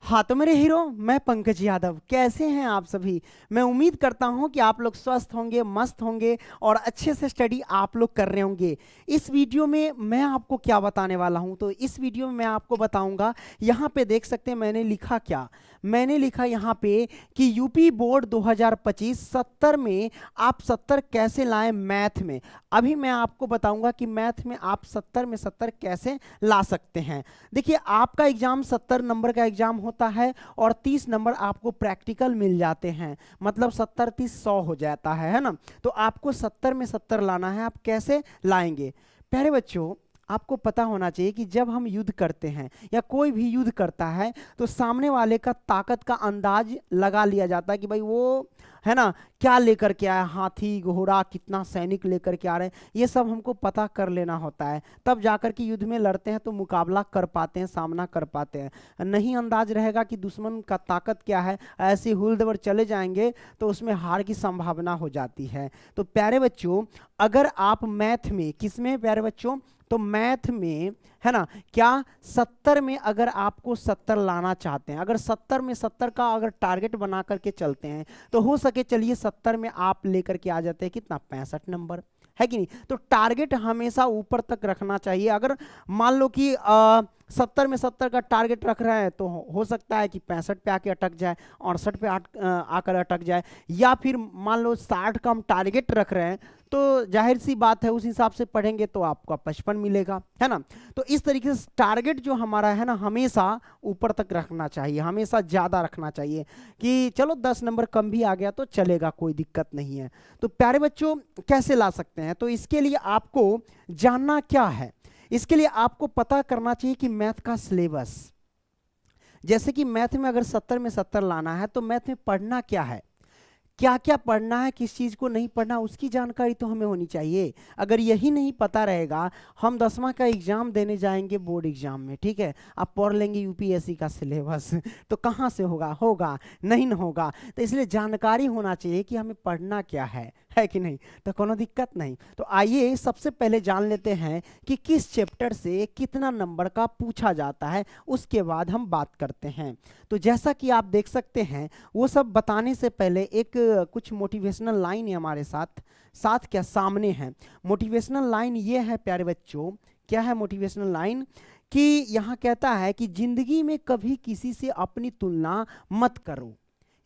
हाँ तो मेरे हीरो, मैं पंकज यादव। कैसे हैं आप सभी? मैं उम्मीद करता हूं कि आप लोग स्वस्थ होंगे, मस्त होंगे और अच्छे से स्टडी आप लोग कर रहे होंगे। इस वीडियो में मैं आपको क्या बताने वाला हूं, तो इस वीडियो में मैं आपको बताऊंगा। यहाँ पे देख सकते हैं मैंने लिखा क्या। मैंने लिखा यहाँ पे कि यूपी बोर्ड 2025 70 में आप 70 कैसे लाएं मैथ में। अभी मैं आपको बताऊंगा कि मैथ में आप 70 में 70 कैसे ला सकते हैं। देखिए, आपका एग्जाम 70 नंबर का एग्जाम होता है और 30 नंबर आपको प्रैक्टिकल मिल जाते हैं। मतलब 70 30 100 हो जाता है ना। तो आपको 70 में 70 लाना है। आप कैसे लाएंगे? प्यारे बच्चों, आपको पता होना चाहिए कि जब हम युद्ध करते हैं या कोई भी युद्ध करता है तो सामने वाले का ताकत का अंदाज लगा लिया जाता है कि भाई वो है ना क्या लेकर के आया, हाथी घोड़ा कितना सैनिक लेकर के आ रहे हैं, ये सब हमको पता कर लेना होता है। तब जाकर के युद्ध में लड़ते हैं तो मुकाबला कर पाते हैं, सामना कर पाते हैं। नहीं अंदाज रहेगा कि दुश्मन का ताकत क्या है, ऐसे हुलदबर चले जाएंगे तो उसमें हार की संभावना हो जाती है। तो प्यारे बच्चों, अगर आप मैथ में, किसमें प्यारे बच्चों, तो मैथ में है ना, क्या 70 में अगर आपको 70 लाना चाहते हैं, अगर 70 में 70 का अगर टारगेट बना करके चलते हैं तो हो सके चलिए 70 में आप लेकर के आ जाते हैं कितना, 65 नंबर, है कि नहीं। तो टारगेट हमेशा ऊपर तक रखना चाहिए। अगर मान लो कि 70 में 70 का टारगेट रख रहे हैं तो हो सकता है कि 65 पे आके अटक जाए, 68 पे आकर अटक जाए, या फिर मान लो 60 का हम टारगेट रख रहे हैं तो जाहिर सी बात है उस हिसाब से पढ़ेंगे तो आपका 55 मिलेगा, है ना। तो इस तरीके से टारगेट जो हमारा है ना हमेशा ऊपर तक रखना चाहिए, हमेशा ज़्यादा रखना चाहिए कि चलो 10 नंबर कम भी आ गया तो चलेगा, कोई दिक्कत नहीं है। तो प्यारे बच्चों, कैसे ला सकते हैं? तो इसके लिए आपको जानना क्या है, इसके लिए आपको पता करना चाहिए कि मैथ का सिलेबस। जैसे कि मैथ में अगर 70 में 70 लाना है तो मैथ में पढ़ना क्या है, क्या क्या पढ़ना है, किस चीज़ को नहीं पढ़ना, उसकी जानकारी तो हमें होनी चाहिए। अगर यही नहीं पता रहेगा, हम 10वां का एग्जाम देने जाएंगे बोर्ड एग्जाम में, ठीक है, आप पढ़ लेंगे यूपीएससी का सिलेबस तो कहाँ से होगा, होगा नहीं, ना होगा। तो इसलिए जानकारी होना चाहिए कि हमें पढ़ना क्या है कि नहीं, तो कोनो दिक्कत नहीं। तो आइए सबसे पहले जान लेते हैं कि किस चैप्टर से कितना नंबर का पूछा जाता है, उसके बाद हम बात करते हैं। तो जैसा कि आप देख सकते हैं, वो सब बताने से पहले एक कुछ मोटिवेशनल लाइन है हमारे साथ साथ क्या सामने है। मोटिवेशनल लाइन ये है प्यारे बच्चों, क्या है मोटिवेशनल लाइन, कि यहाँ कहता है कि जिंदगी में कभी किसी से अपनी तुलना मत करो।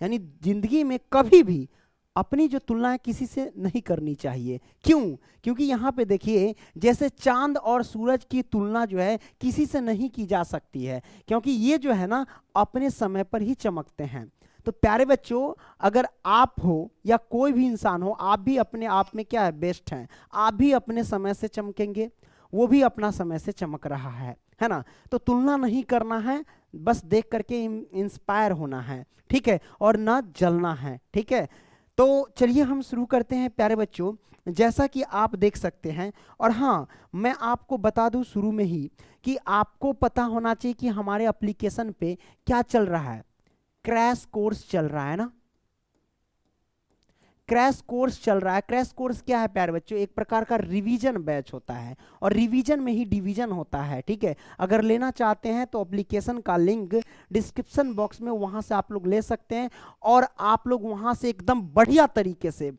यानी जिंदगी में कभी भी अपनी जो तुलना है किसी से नहीं करनी चाहिए। क्यों? क्योंकि यहाँ पे देखिए, जैसे चांद और सूरज की तुलना जो है किसी से नहीं की जा सकती है, क्योंकि ये जो है ना अपने समय पर ही चमकते हैं। तो प्यारे बच्चों, अगर आप हो या कोई भी इंसान हो, आप भी अपने आप में क्या है, बेस्ट हैं। आप भी अपने समय से चमकेंगे, वो भी अपना समय से चमक रहा है ना। तो तुलना नहीं करना है, बस देख करके इंस्पायर होना है, ठीक है, और ना जलना है, ठीक है। तो चलिए हम शुरू करते हैं प्यारे बच्चों। जैसा कि आप देख सकते हैं, और हाँ मैं आपको बता दूं शुरू में ही कि आपको पता होना चाहिए कि हमारे एप्लीकेशन पे क्या चल रहा है, क्रैश कोर्स चल रहा है ना, क्रैश कोर्स चल रहा है। क्रैश कोर्स क्या है प्यारे बच्चों, एक प्रकार का रिवीजन बैच होता है, और रिवीजन में ही डिवीजन होता है, ठीक है। अगर लेना चाहते हैं तो एप्लीकेशन का लिंक डिस्क्रिप्शन बॉक्स में, वहां से आप लोग ले सकते हैं, और आप लोग वहां से एकदम बढ़िया तरीके से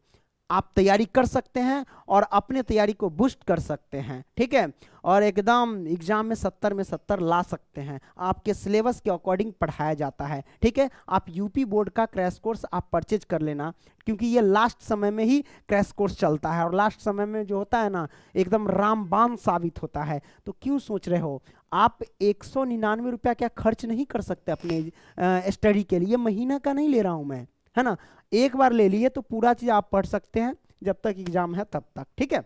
आप तैयारी कर सकते हैं और अपने तैयारी को बूस्ट कर सकते हैं, ठीक है, और एकदम एग्जाम में 70 में 70 ला सकते हैं। आपके सिलेबस के अकॉर्डिंग पढ़ाया जाता है, ठीक है। आप यूपी बोर्ड का क्रैश कोर्स आप परचेज कर लेना, क्योंकि ये लास्ट समय में ही क्रैश कोर्स चलता है, और लास्ट समय में जो होता है ना एकदम रामबाण साबित होता है। तो क्यों सोच रहे हो, आप 199 रुपया क्या खर्च नहीं कर सकते अपने स्टडी के लिए? महीना का नहीं ले रहा हूं मैं, है ना। एक बार ले लिए तो पूरा चीज आप पढ़ सकते हैं जब तक एग्जाम है तब तक, ठीक है।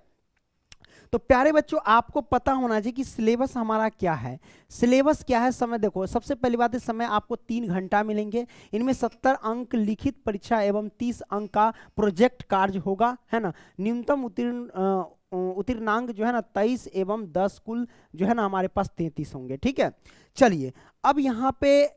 तो प्यारे बच्चों, आपको पता होना चाहिए कि सिलेबस हमारा क्या है। सिलेबस क्या है, समय देखो, सबसे पहली बात है समय आपको 3 घंटा मिलेंगे। इनमें 70 अंक लिखित परीक्षा एवं 30 अंक का प्रोजेक्ट कार्य होगा, है ना। न्यूनतम उत्तीर्णांक जो है ना 23 एवं 10 कुल जो है ना हमारे पास 33 होंगे, ठीक है। चलिए अब यहाँ पे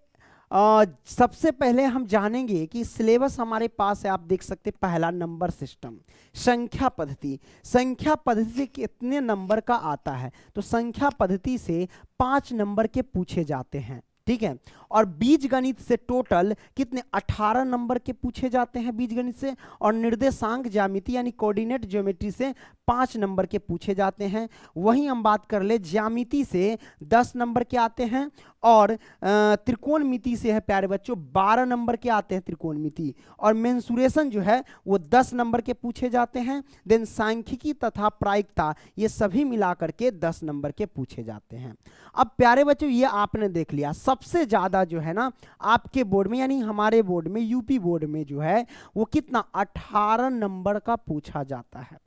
सबसे पहले हम जानेंगे कि सिलेबस हमारे पास है। आप देख सकते हैं पहला नंबर सिस्टम, संख्या पद्धति। संख्या पद्धति से कितने नंबर का आता है, तो संख्या पद्धति से 5 नंबर के पूछे जाते हैं, ठीक है। और बीजगणित से टोटल कितने 18 नंबर के पूछे जाते हैं बीजगणित से, और निर्देशांक ज्यामिति यानी कोऑर्डिनेट ज्योमेट्री से 5 नंबर के पूछे जाते हैं। वहीं हम बात कर ले ज्यामिति से 10 नंबर के आते हैं, और त्रिकोणमिति से है प्यारे बच्चों 12 नंबर के आते हैं त्रिकोणमिति, और मेंसुरेशन जो है वो 10 नंबर के पूछे जाते हैं। देन सांख्यिकी तथा प्रायिकता ये सभी मिलाकर के 10 नंबर के पूछे जाते हैं। अब प्यारे बच्चों ये आपने देख लिया, सबसे ज्यादा जो है ना आपके बोर्ड में यानी हमारे बोर्ड में यूपी बोर्ड में जो है वो कितना 18 नंबर का पूछा जाता है।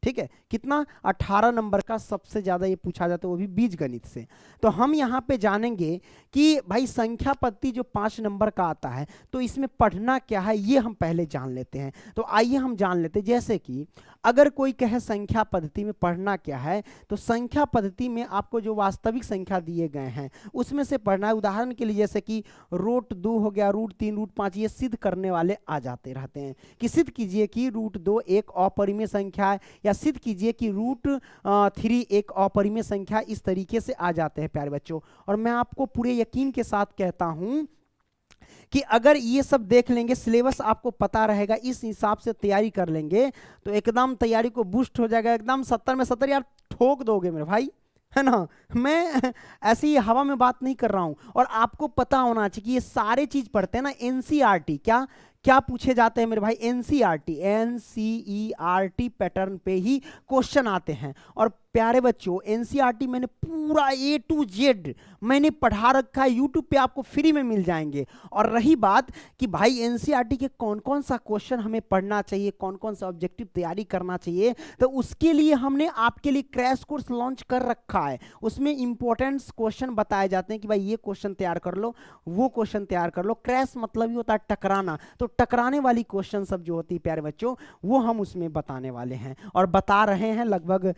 ठीक है, कितना 18 नंबर का सबसे ज्यादा ये पूछा जाता है, वो भी बीजगणित से। तो हम यहाँ पे जानेंगे कि भाई संख्या पद्धति जो 5 नंबर का आता है तो इसमें पढ़ना क्या है ये हम पहले जान लेते हैं। तो आइए हम जान लेते हैं, जैसे कि अगर कोई कहे संख्या पद्धति में पढ़ना क्या है, तो संख्या पद्धति में आपको जो वास्तविक संख्या दिए गए हैं उसमें से पढ़ना है। उदाहरण के लिए जैसे कि √2 हो गया, √3, √5 ये सिद्ध करने वाले आ जाते रहते हैं कि सिद्ध कीजिए कि √2 एक अपरिमेय संख्या है, या सिद्ध कीजिए कि √3 एक अपरिमेय संख्या, इस तरीके से आ जाते हैं प्यारे बच्चों। और मैं आपको पूरे यकीन के साथ कहता हूं कि अगर ये सब देख लेंगे, सिलेबस आपको पता रहेगा, इस हिसाब से तैयारी कर लेंगे तो एकदम तैयारी को बूस्ट हो जाएगा। एकदम 70 में 70 यार ठोक दोगे मेरे भाई, है ना। मैं ऐसी हवा में बात नहीं कर रहा हूं। और आपको पता होना चाहिए कि ये सारे चीज पढ़ते हैं ना एनसीईआरटी, क्या क्या पूछे जाते हैं मेरे भाई, एनसीईआरटी पैटर्न पे ही क्वेश्चन आते हैं। और प्यारे बच्चों एनसीईआरटी मैंने पूरा A to Z मैंने पढ़ा रखा है, यूट्यूब पे आपको फ्री में मिल जाएंगे। और रही बात कि भाई एनसीईआरटी के कौन कौन सा क्वेश्चन हमें पढ़ना चाहिए, कौन कौन सा ऑब्जेक्टिव तैयारी करना चाहिए, तो उसके लिए हमने आपके लिए क्रैश कोर्स लॉन्च कर रखा है। उसमें इंपॉर्टेंट क्वेश्चन बताए जाते हैं कि भाई ये क्वेश्चन तैयार कर लो, वो क्वेश्चन तैयार कर लो। क्रैश मतलब ही होता है टकराना, तो टकराने वाली क्वेश्चन सब जो होती है प्यारे बच्चों वो हम उसमें बताने वाले हैं और बता रहे हैं। लगभग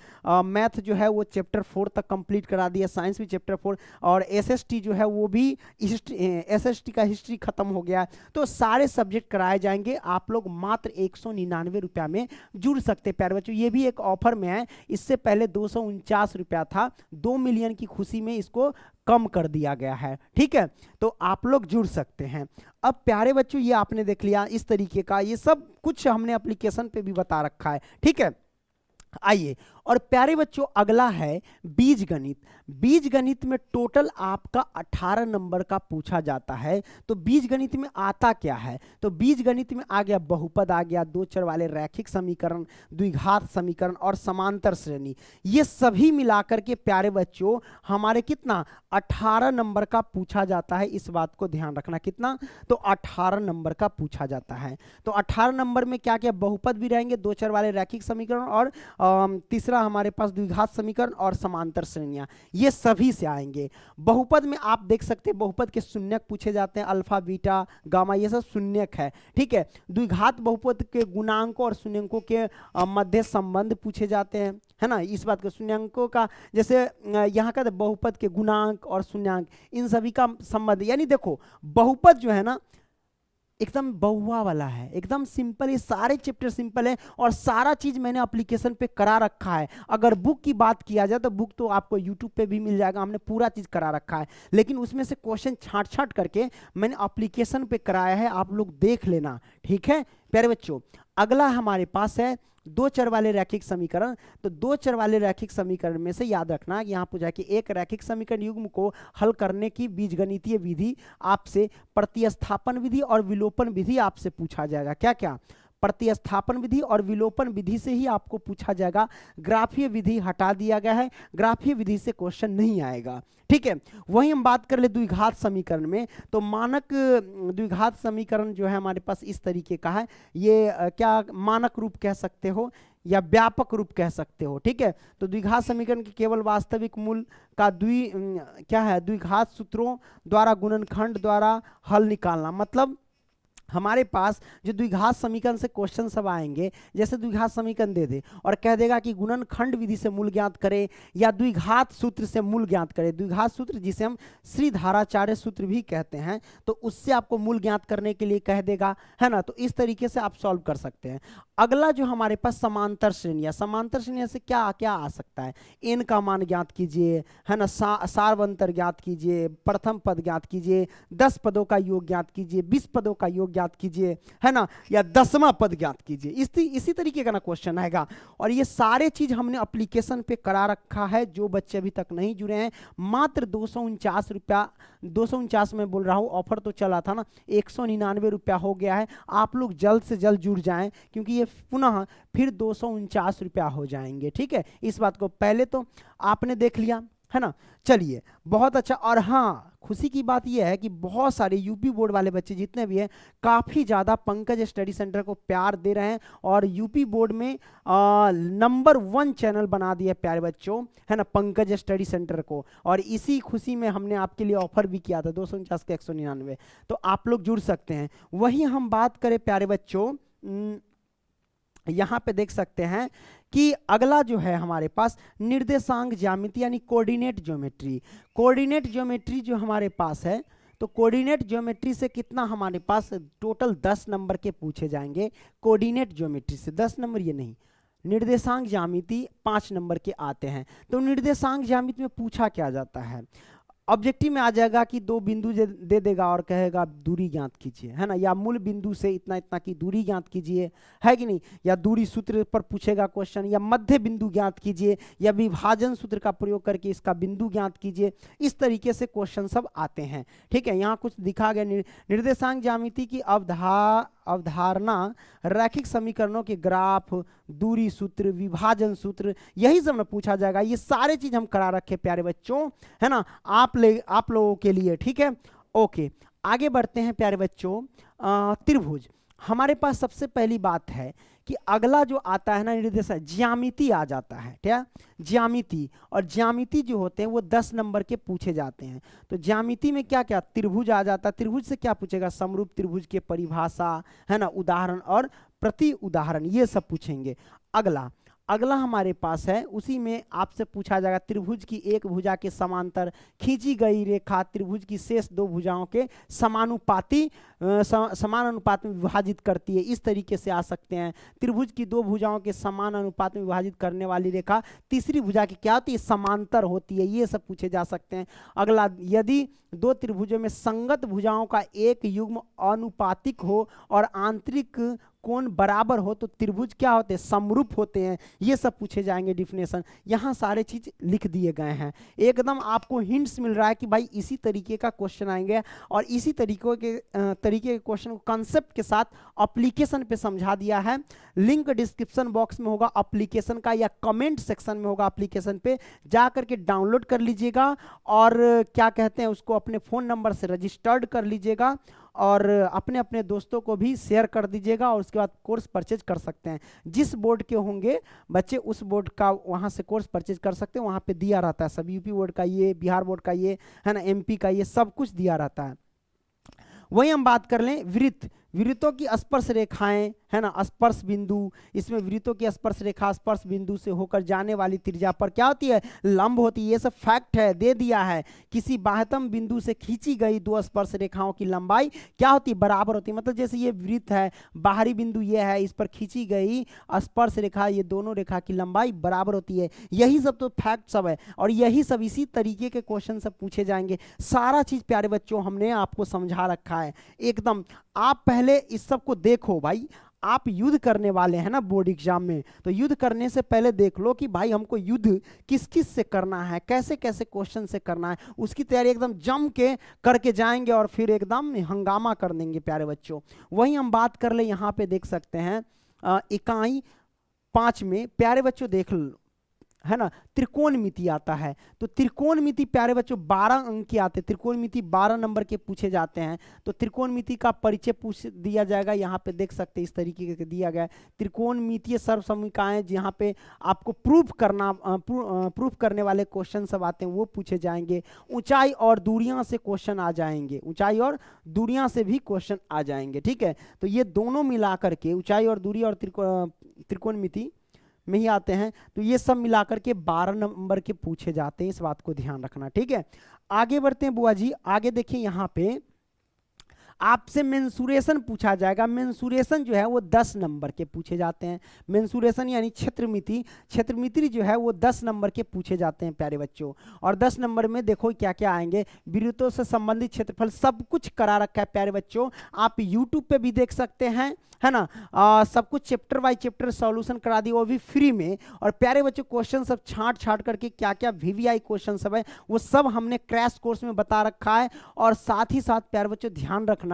मैथ जो है वो चैप्टर 4 तक कंप्लीट करा दिया, साइंस भी चैप्टर 4, और एसएसटी जो है वो भी एसएसटी का हिस्ट्री खत्म हो गया। तो सारे सब्जेक्ट कराए जाएंगे। आप लोग मात्र 199 रुपया में जुड़ सकते हैं प्यारे बच्चों। ये भी एक ऑफर में है, इससे पहले 249 रुपया था, 2 मिलियन की खुशी में इसको कम कर दिया गया है। ठीक है, तो आप लोग जुड़ सकते हैं। अब प्यारे बच्चों ये आपने देख लिया इस तरीके का, ये सब कुछ हमने एप्लीकेशन पे भी बता रखा है। ठीक है, आइए और प्यारे बच्चों अगला है बीजगणित। बीजगणित में टोटल आपका 18 नंबर का पूछा जाता है। तो बीजगणित में आता क्या है, तो बीजगणित में आ गया बहुपद, आ गया दो चर वाले रैखिक समीकरण, द्विघात समीकरण और समांतर श्रेणी। ये सभी मिलाकर के प्यारे बच्चों हमारे कितना 18 नंबर का पूछा जाता है। इस बात को ध्यान रखना, कितना, तो 18 नंबर का पूछा जाता है। तो 18 नंबर में क्या क्या बहुपद भी रहेंगे, दो चर वाले रैखिक समीकरण, और तीसरा हमारे पास द्विघात समीकरण और समांतर श्रेणियां, ये सभी से आएंगे। बहुपद में आप देख सकते हैं बहुपद के शून्यक पूछे जाते हैं, अल्फा बीटा गामा ये सब शून्यक है। ठीक है, द्विघात बहुपद के गुणांकों और शून्यकों के मध्य संबंध पूछे जाते हैं, है ना। इस बात को शून्यकों का, जैसे यहाँ का बहुपद के गुणांक और शून्यंक, इन सभी का संबंध, यानी देखो बहुपद जो है ना एकदम बहुआ वाला है, एकदम सिंपल। ये सारे चैप्टर सिंपल है और सारा चीज मैंने एप्लीकेशन पे करा रखा है। अगर बुक की बात किया जाए तो बुक तो आपको यूट्यूब पे भी मिल जाएगा, हमने पूरा चीज करा रखा है, लेकिन उसमें से क्वेश्चन छांट छांट करके मैंने एप्लीकेशन पे कराया है, आप लोग देख लेना। ठीक है प्यारे बच्चों, अगला हमारे पास है दो चर वाले रैखिक समीकरण। तो दो चर वाले रैखिक समीकरण में से याद रखना यहाँ पूछा कि एक रैखिक समीकरण युग्म को हल करने की बीजगणितीय विधि आपसे प्रतिस्थापन विधि और विलोपन विधि आपसे पूछा जाएगा। क्या क्या, प्रतिस्थापन विधि और विलोपन विधि से ही आपको पूछा जाएगा। ग्राफीय विधि हटा दिया गया है, ग्राफीय विधि से क्वेश्चन नहीं आएगा। ठीक है, वही हम बात कर ले द्विघात समीकरण में। तो मानक द्विघात समीकरण जो है हमारे पास इस तरीके का है, ये क्या मानक रूप कह सकते हो या व्यापक रूप कह सकते हो। ठीक है, तो द्विघात समीकरण के केवल वास्तविक मूल का क्या है, द्विघात सूत्रों द्वारा गुणनखंड द्वारा हल निकालना। मतलब हमारे पास जो द्विघात समीकरण से क्वेश्चन सब आएंगे, जैसे द्विघात समीकरण दे दे और कह देगा कि गुणनखंड विधि से मूल ज्ञात करें या द्विघात सूत्र से मूल ज्ञात करें, द्विघात सूत्र जिसे हम श्रीधाराचार्य सूत्र भी कहते हैं, तो उससे आपको मूल ज्ञात करने के लिए कह देगा, है ना। तो इस तरीके से आप सॉल्व कर सकते हैं। अगला जो हमारे पास समांतर श्रेणियां, समांतर श्रेणियां से क्या क्या आ सकता है, एन का मान ज्ञात कीजिए, है ना, सार्वंतर ज्ञात कीजिए, प्रथम पद ज्ञात कीजिए, 10 पदों का योग ज्ञात कीजिए, 20 पदों का योग ज्ञात कीजिए, है ना, या 10वां पद ज्ञात कीजिए। इसी तरीके का ना क्वेश्चन आएगा। और ये सारे चीज हमने एप्लीकेशन पे करा रखा है। जो बच्चे अभी तक नहीं जुड़े हैं, मात्र 249 रुपया, 249 में बोल रहा हूँ, ऑफर तो चला था ना, 199 रुपया हो गया है। आप लोग जल्द से जल्द जुड़ जाएं, क्योंकि ये पुनः फिर 249 रुपया हो जाएंगे। ठीक है, इस बात को पहले तो आपने देख लिया, है ना। चलिए, बहुत अच्छा। और हाँ, खुशी की बात यह है कि बहुत सारे यूपी बोर्ड वाले बच्चे जितने भी हैं, काफ़ी ज़्यादा पंकज स्टडी सेंटर को प्यार दे रहे हैं और यूपी बोर्ड में नंबर 1 चैनल बना दिया प्यारे बच्चों, है ना, पंकज स्टडी सेंटर को। और इसी खुशी में हमने आपके लिए ऑफर भी किया था 249 के 199, तो आप लोग जुड़ सकते हैं। वही हम बात करें प्यारे बच्चों, यहाँ पे देख सकते हैं कि अगला जो है हमारे पास निर्देशांक ज्यामिति यानी कोऑर्डिनेट ज्योमेट्री। कोऑर्डिनेट ज्योमेट्री जो हमारे पास है, तो कोऑर्डिनेट ज्योमेट्री से कितना हमारे पास टोटल 10 नंबर के पूछे जाएंगे। कोऑर्डिनेट ज्योमेट्री से 10 नंबर, ये नहीं, निर्देशांक ज्यामिति 5 नंबर के आते हैं। तो निर्देशांक ज्यामिति में पूछा क्या जाता है, ऑब्जेक्टिव में आ जाएगा कि 2 बिंदु दे देगा और कहेगा दूरी ज्ञात कीजिए, है ना, या मूल बिंदु से इतना इतना की दूरी ज्ञात कीजिए, है कि नहीं, या दूरी सूत्र पर पूछेगा क्वेश्चन, या मध्य बिंदु ज्ञात कीजिए, या विभाजन सूत्र का प्रयोग करके इसका बिंदु ज्ञात कीजिए। इस तरीके से क्वेश्चन सब आते हैं। ठीक है, यहाँ कुछ दिखा गया, निर्देशांक ज्यामिति की अवधारणा, रैखिक समीकरणों के ग्राफ, दूरी सूत्र, विभाजन सूत्र, यही सब में पूछा जाएगा। ये सारे चीज हम करा रखे प्यारे बच्चों, है ना, आप लोगों के लिए। ठीक है, ओके, आगे बढ़ते हैं प्यारे बच्चों। त्रिभुज, हमारे पास सबसे पहली बात है कि अगला जो आता है ना निर्देशांक, ज्यामिति आ जाता है। क्या, ज्यामिति, और ज्यामिति जो होते हैं वो 10 नंबर के पूछे जाते हैं। तो ज्यामिति में क्या क्या, त्रिभुज आ जाता है। त्रिभुज से क्या पूछेगा, समरूप त्रिभुज के परिभाषा, है ना, उदाहरण और प्रति उदाहरण, ये सब पूछेंगे। अगला हमारे पास है, उसी में आपसे पूछा जाएगा त्रिभुज की एक भुजा के समांतर खींची गई रेखा त्रिभुज की शेष 2 भुजाओं के समान अनुपात में विभाजित करती है। इस तरीके से आ सकते हैं। त्रिभुज की 2 भुजाओं के समान अनुपात में विभाजित करने वाली रेखा तीसरी भुजा की क्या होती है, समांतर होती है। ये सब पूछे जा सकते हैं। अगला, यदि 2 त्रिभुजों में संगत भुजाओं का एक युग्म अनुपातिक हो और आंतरिक कोण बराबर हो तो त्रिभुज क्या होते हैं, समरूप होते हैं। ये सब पूछे जाएंगे डिफिनेशन। यहाँ सारे चीज लिख दिए गए हैं। एकदम आपको हिंट्स मिल रहा है कि भाई इसी तरीके का क्वेश्चन आएंगे और इसी तरीके के क्वेश्चन को कंसेप्ट के साथ एप्लीकेशन पे समझा दिया है। लिंक डिस्क्रिप्शन बॉक्स में होगा एप्लीकेशन का, या कमेंट सेक्शन में होगा। एप्लीकेशन पे जा करके डाउनलोड कर लीजिएगा और क्या कहते हैं उसको अपने फ़ोन नंबर से रजिस्टर्ड कर लीजिएगा और अपने अपने दोस्तों को भी शेयर कर दीजिएगा और उसके बाद कोर्स परचेज कर सकते हैं। जिस बोर्ड के होंगे बच्चे उस बोर्ड का वहाँ से कोर्स परचेज कर सकते हैं। वहाँ पे दिया रहता है सब, यूपी बोर्ड का ये, बिहार बोर्ड का ये, है ना, एमपी का ये, सब कुछ दिया रहता है। वही हम बात कर लें वृत्तों की स्पर्श रेखाएं, है ना, स्पर्श बिंदु। इसमें वृत्तों की स्पर्श रेखा स्पर्श बिंदु से होकर जाने वाली त्रिज्या पर क्या होती है, लंब होती है। ये सब फैक्ट है, दे दिया है। किसी बाह्यतम बिंदु से खींची गई 2 स्पर्श रेखाओं की लंबाई क्या होती है, बराबर होती है। मतलब जैसे ये वृत्त है, बाहरी बिंदु ये है, इस पर खींची गई स्पर्श रेखा, ये दोनों रेखा की लंबाई बराबर होती है। यही सब तो फैक्ट सब है और यही सब इसी तरीके के क्वेश्चन सब पूछे जाएंगे। सारा चीज प्यारे बच्चों हमने आपको समझा रखा है एकदम। आप पहले इस सब को देखो भाई, आप युद्ध करने वाले हैं ना बोर्ड एग्जाम में, तो युद्ध करने से पहले देख लो कि भाई हमको युद्ध किस किस से करना है, कैसे कैसे क्वेश्चन से करना है। उसकी तैयारी एकदम जम के करके जाएंगे और फिर एकदम हंगामा कर देंगे प्यारे बच्चों। वही हम बात कर ले, यहाँ पे देख सकते हैं इकाई 5 में प्यारे बच्चों देख लो, है ना, त्रिकोणमिति आता है। तो त्रिकोणमिति प्यारे बच्चों 12 अंक के आते हैं, त्रिकोणमिति 12 नंबर के पूछे जाते हैं। तो त्रिकोणमिति का परिचय पूछ दिया जाएगा, यहाँ पे देख सकते हैं इस तरीके से दिया गया है। त्रिकोणमितीय सर्वसमीकाएं जहाँ पे आपको प्रूफ करने वाले क्वेश्चन सब आते हैं वो पूछे जाएंगे। ऊंचाई और दूरियां से क्वेश्चन आ जाएंगे, ऊंचाई और दूरियां से भी क्वेश्चन आ जाएंगे, ठीक है। तो ये दोनों मिलाकर के ऊंचाई और दूरी और त्रिकोणमिति में ही आते हैं। तो ये सब मिलाकर के 12 नंबर के पूछे जाते हैं, इस बात को ध्यान रखना, ठीक है। आगे बढ़ते हैं बुआ जी, आगे देखिए यहाँ पे आपसे मेंसुरेशन पूछा जाएगा। मेंसुरेशन जो है वो 10 नंबर के पूछे जाते हैं। मेंसुरेशन यानी क्षेत्रमिति, क्षेत्रमिति जो है वो 10 नंबर के पूछे जाते हैं प्यारे बच्चों। और 10 नंबर में देखो क्या क्या आएंगे, विद्युतों से संबंधित क्षेत्रफल, सब कुछ करा रखा है प्यारे बच्चों। आप यूट्यूब पे भी देख सकते हैं, है ना। सब कुछ चैप्टर बाय चैप्टर सॉल्यूशन करा दिया, वो भी फ्री में। और प्यारे बच्चों क्वेश्चन सब छांट करके क्या क्या वीवीआई क्वेश्चन सब है वो सब हमने क्रैश कोर्स में बता रखा है। और साथ ही साथ प्यारे बच्चों ध्यान रखना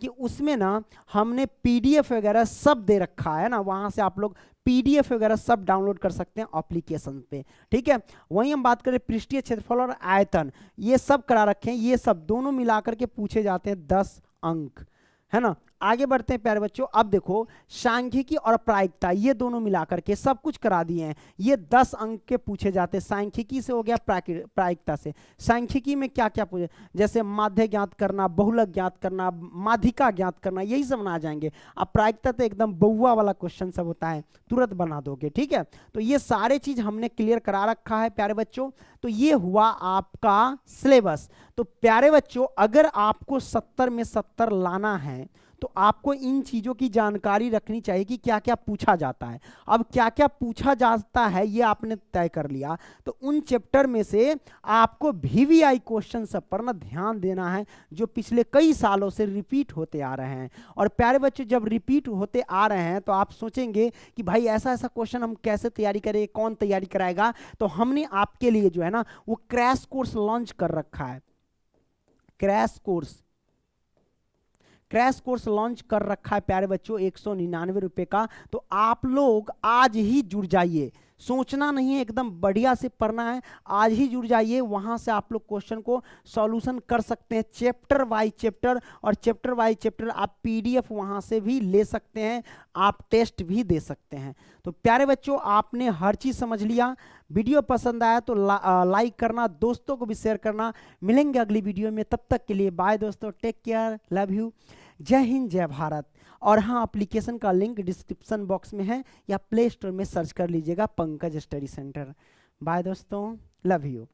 कि उसमें ना हमने पीडीएफ वगैरह सब दे रखा है ना, वहां से आप लोग पीडीएफ वगैरह सब डाउनलोड कर सकते हैं एप्लीकेशन पे, ठीक है। वहीं हम बात करें पृष्ठीय क्षेत्रफल और आयतन, ये सब करा रखे हैं। ये सब दोनों मिलाकर के पूछे जाते हैं 10 अंक, है ना। आगे बढ़ते हैं प्यारे बच्चों, अब देखो सांख्यिकी और प्रायिकता ये दोनों मिलाकर के सब कुछ करा दिए हैं। ये 10 अंक के पूछे जाते हैं। सांख्यिकी से हो गया, प्रायिकता से। सांख्यिकी में क्या क्या पूछे, जैसे माध्य ज्ञात करना, बहुलक ज्ञात करना, माध्यिका ज्ञात करना, यही सब बना जाएंगे। अब प्रायिकता तो एकदम बउआ वाला क्वेश्चन सब होता है, तुरंत बना दोगे, ठीक है। तो ये सारे चीज हमने क्लियर करा रखा है प्यारे बच्चों। तो ये हुआ आपका सिलेबस। तो प्यारे बच्चों अगर आपको 70 में 70 लाना है तो आपको इन चीजों की जानकारी रखनी चाहिए कि क्या क्या पूछा जाता है। अब क्या क्या पूछा जाता है ये आपने तय कर लिया, तो उन चैप्टर में से आपको वीवीआई क्वेश्चन सब पर ना ध्यान देना है, जो पिछले कई सालों से रिपीट होते आ रहे हैं। और प्यारे बच्चों जब रिपीट होते आ रहे हैं तो आप सोचेंगे कि भाई ऐसा ऐसा क्वेश्चन हम कैसे तैयारी करें, कौन तैयारी कराएगा। तो हमने आपके लिए जो है ना वो क्रैश कोर्स लॉन्च कर रखा है। क्रैश कोर्स लॉन्च कर रखा है प्यारे बच्चों 199 रुपए का। तो आप लोग आज ही जुड़ जाइए, सोचना नहीं है, एकदम बढ़िया से पढ़ना है। आज ही जुड़ जाइए, वहां से आप लोग क्वेश्चन को सॉल्यूशन कर सकते हैं चैप्टर बाय चैप्टर। और चैप्टर बाय चैप्टर आप पीडीएफ वहां से भी ले सकते हैं, आप टेस्ट भी दे सकते हैं। तो प्यारे बच्चों आपने हर चीज समझ लिया। वीडियो पसंद आया तो लाइक करना, दोस्तों को भी शेयर करना। मिलेंगे अगली वीडियो में, तब तक के लिए बाय दोस्तों, टेक केयर, लव यू, जय हिंद जय भारत। और हाँ, एप्लीकेशन का लिंक डिस्क्रिप्शन बॉक्स में है या प्ले स्टोर में सर्च कर लीजिएगा पंकज स्टडी सेंटर। बाय दोस्तों, लव यू।